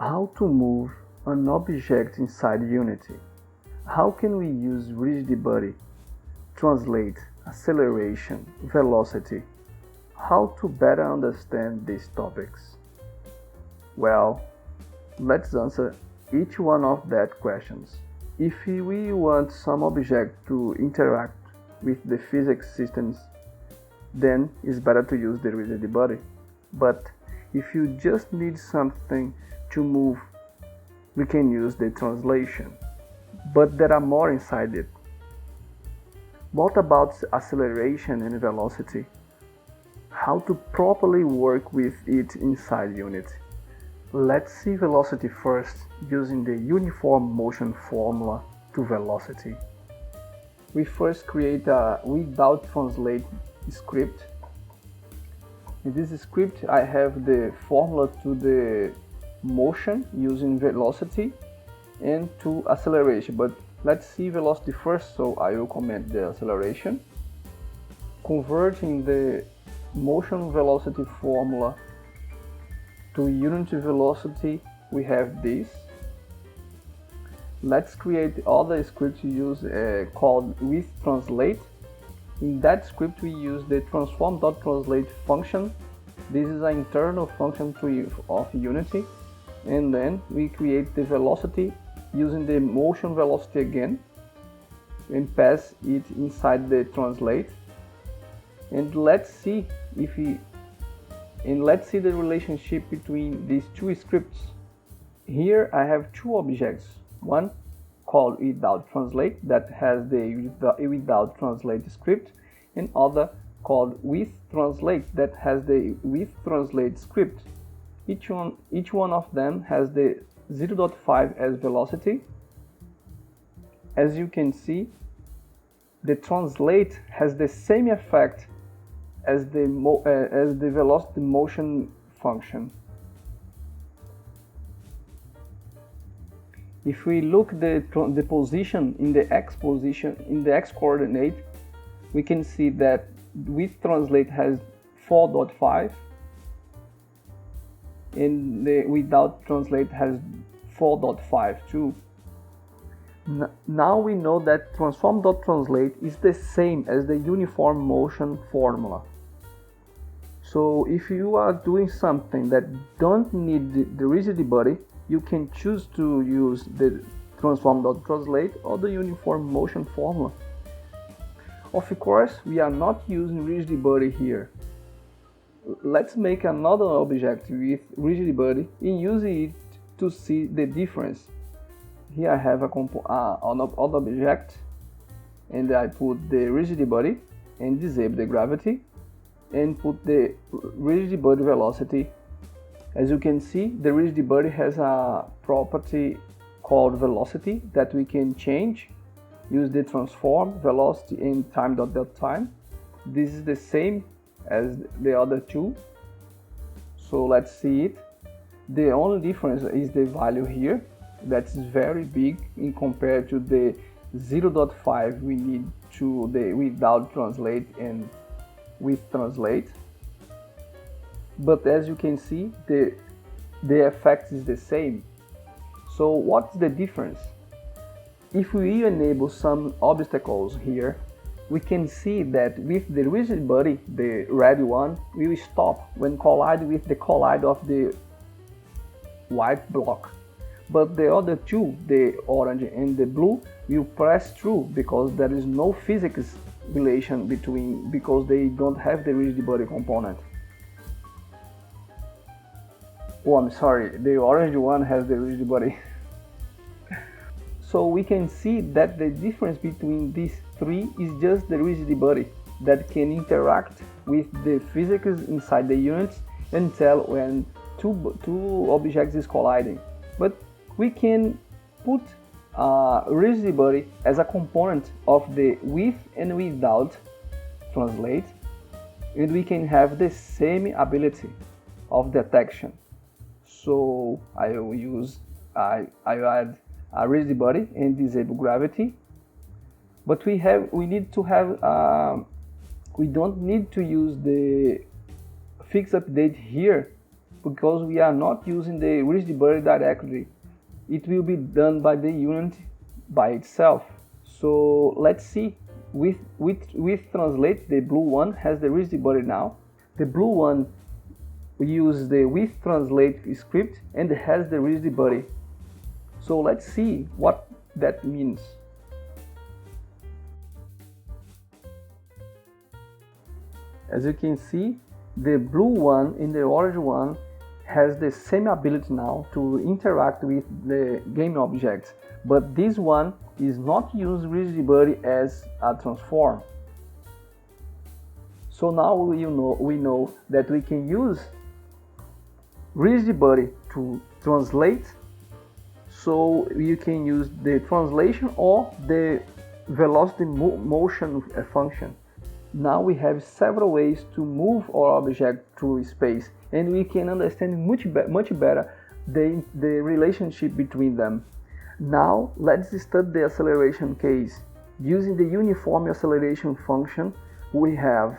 How to move an object inside Unity? How can we use rigidbody, translate, acceleration, velocity? How to better understand these topics? Well, let's answer each one of that questions. If we want some object to interact with the physics systems, then it's better to use the rigidbody. But if you just need something to move, we can use the translation. But there are more inside it. What about acceleration and velocity? How to properly work with it inside Unity? Let's see velocity first using the uniform motion formula to velocity. We first create a without translate script. In this script I have the formula to the motion using velocity and to acceleration, but let's see velocity first, so I will comment the acceleration. Converting the motion velocity formula to unity velocity, we have this. Let's create other script to use called with translate. In that script we use the transform.Translate function. This is an internal function of Unity, and then we create the velocity using the motion velocity again and pass it inside the translate. And let's see the relationship between these two scripts. Here I have two objects, one called without translate that has the without translate script, and other called with translate that has the with translate script. Each one of them has the 0.5 as velocity. As you can see, the translate has the same effect as the velocity motion function. If we look the position in the x coordinate, we can see that with translate has 4.5 and the without translate has 4.5 too. Now we know that transform.Translate is the same as the uniform motion formula. So if you are doing something that don't need the rigidbody, you can choose to use the transform.Translate or the uniform motion formula. Of course, we are not using rigidbody here. Let's make another object with rigidbody and use it to see the difference. Here I have another object, and I put the rigidbody and disable the gravity and put the rigidbody velocity. As you can see, the rigidbody has a property called velocity that we can change. Use the transform, velocity, and time.time. This is the same as the other two. So let's see it. The only difference is the value here. That's very big in compared to the 0.5 we need to the without translate and with translate. But as you can see, the effect is the same. So what's the difference? If we enable some obstacles here, we can see that with the rigidbody, the red one will stop when collide with the collide of the white block. But the other two, the orange and the blue, will press through because there is no physics relation between, because they don't have the rigidbody component. Oh, I'm sorry, the orange one has the rigidbody. So we can see that the difference between these three is just the rigidbody that can interact with the physics inside the units and tell when two objects is colliding. But we can put rigidbody as a component of the with and without translate, and we can have the same ability of detection. So I will add a rigidbody and disable gravity. But we don't need to use the fix update here because we are not using the rigidbody directly. It will be done by the unit by itself. So let's see. With translate, the blue one has the rigidbody now. The blue one uses the with translate script and has the rigidbody. So let's see what that means. As you can see, the blue one and the orange one has the same ability now to interact with the game objects, but this one is not use rigidbody as a transform. So now we know that we can use rigidbody to translate. So you can use the translation or the velocity motion function. Now we have several ways to move our object through space, and we can understand much better the relationship between them. Now let's study the acceleration case. Using the uniform acceleration function, we have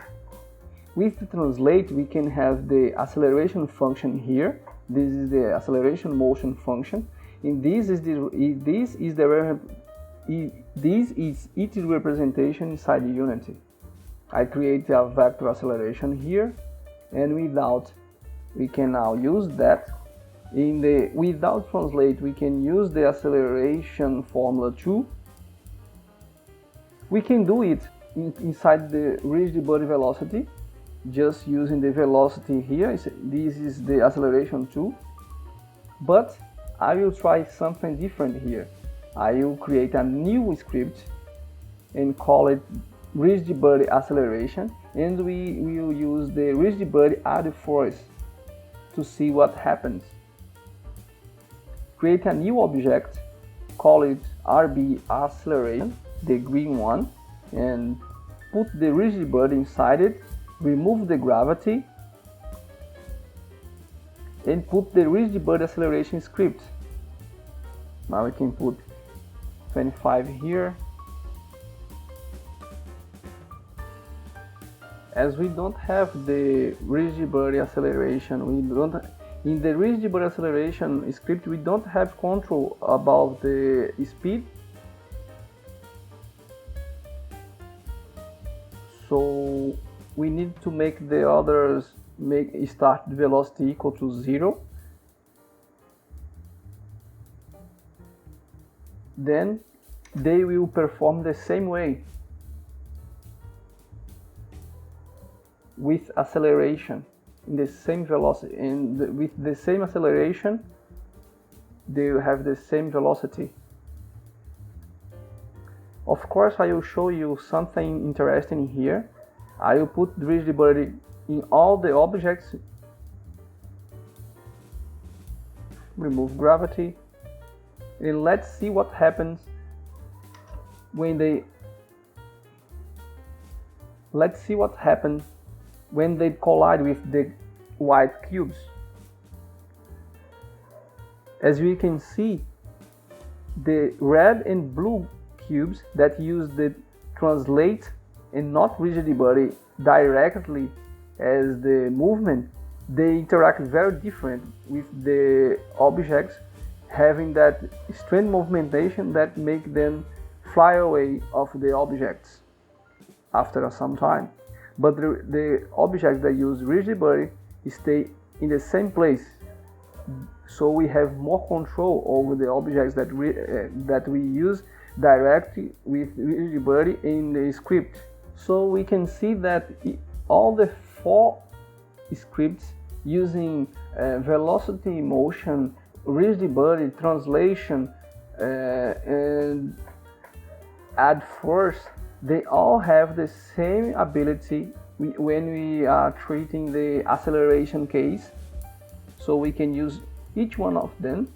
with the translate we can have the acceleration function here. This is the acceleration motion function, and this is its representation inside the Unity. I create a vector acceleration here, and we can now use that. Without translate, we can use the acceleration formula too. We can do it inside the rigidbody velocity, just using the velocity here. This is the acceleration too. But I will try something different here. I will create a new script and call it rigidbody acceleration, and we will use the rigidbody.AddForce to see what happens. Create a new object, call it RB acceleration, the green one, and put the rigidbody inside it, remove the gravity, and put the rigidbody acceleration script. Now we can put 25 here. As we don't have the rigidbody acceleration, in the rigidbody acceleration script we don't have control about the speed. So we need to make the others start velocity equal to 0. Then they will perform the same way with acceleration in the same velocity, and with the same acceleration they will have the same velocity. Of course, I will show you something interesting here. I will put the rigidbody in all the objects, remove gravity, and let's see what happens when they collide with the white cubes. As we can see, the red and blue cubes that use the translate and not rigidbody directly as the movement, they interact very different with the objects, having that strange movementation that make them fly away of the objects after some time. But the objects that use rigidbody stay in the same place, so we have more control over the objects that we use directly with rigidbody in the script. So we can see that all the 4 scripts using velocity motion, rigidbody, translation, and AddForce, they all have the same ability when we are treating the acceleration case. So we can use each one of them.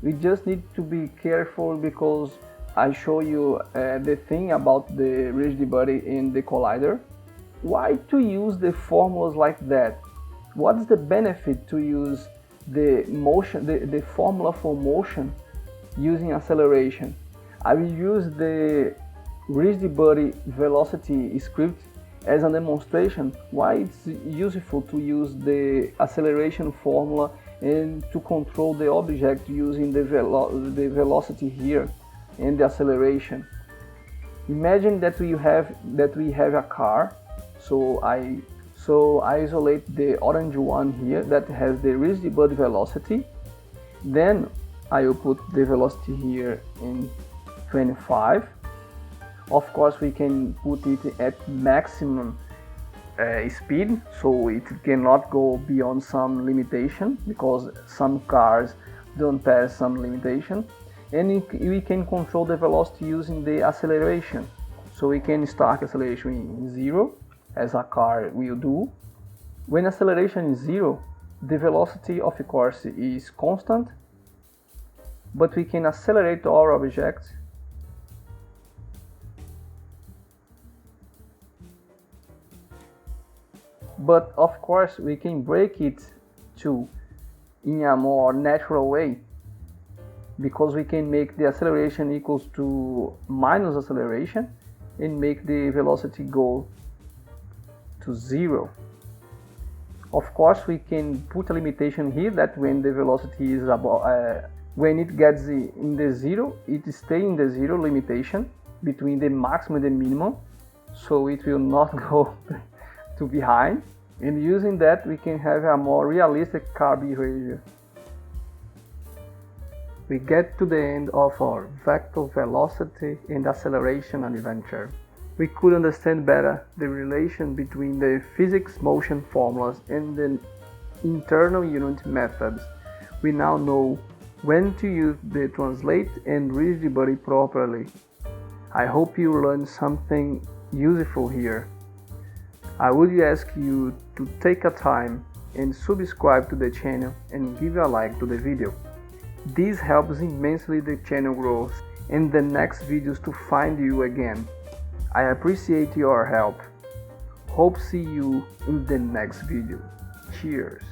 We just need to be careful because I show you the thing about the rigidbody in the collider. Why to use the formulas like that? What is the benefit to use the motion, the formula for motion using acceleration? I will use the rigidbody velocity script as a demonstration why it's useful to use the acceleration formula and to control the object using the velocity here and the acceleration. Imagine that we have a car, so I isolate the orange one here that has the rigidbody velocity. Then I will put the velocity here in 25. Of course, we can put it at maximum speed, so it cannot go beyond some limitation, because some cars don't pass some limitation. And we can control the velocity using the acceleration. So we can start acceleration in 0, as a car will do. When acceleration is 0, the velocity of course is constant, but we can accelerate our object but of course we can break it too in a more natural way, because we can make the acceleration equals to minus acceleration and make the velocity go to 0. Of course, we can put a limitation here that when the velocity is about when it gets in the 0, it stays in the 0 limitation between the maximum and the minimum, so it will not go to behind. And using that, we can have a more realistic car behavior. We get to the end of our vector velocity and acceleration adventure. We could understand better the relation between the physics motion formulas and the internal unit methods. We now know when to use the translate and rigidbody properly. I hope you learned something useful here. I would ask you to take a time and subscribe to the channel and give a like to the video. This helps immensely the channel growth and the next videos to find you again. I appreciate your help. Hope see you in the next video. Cheers!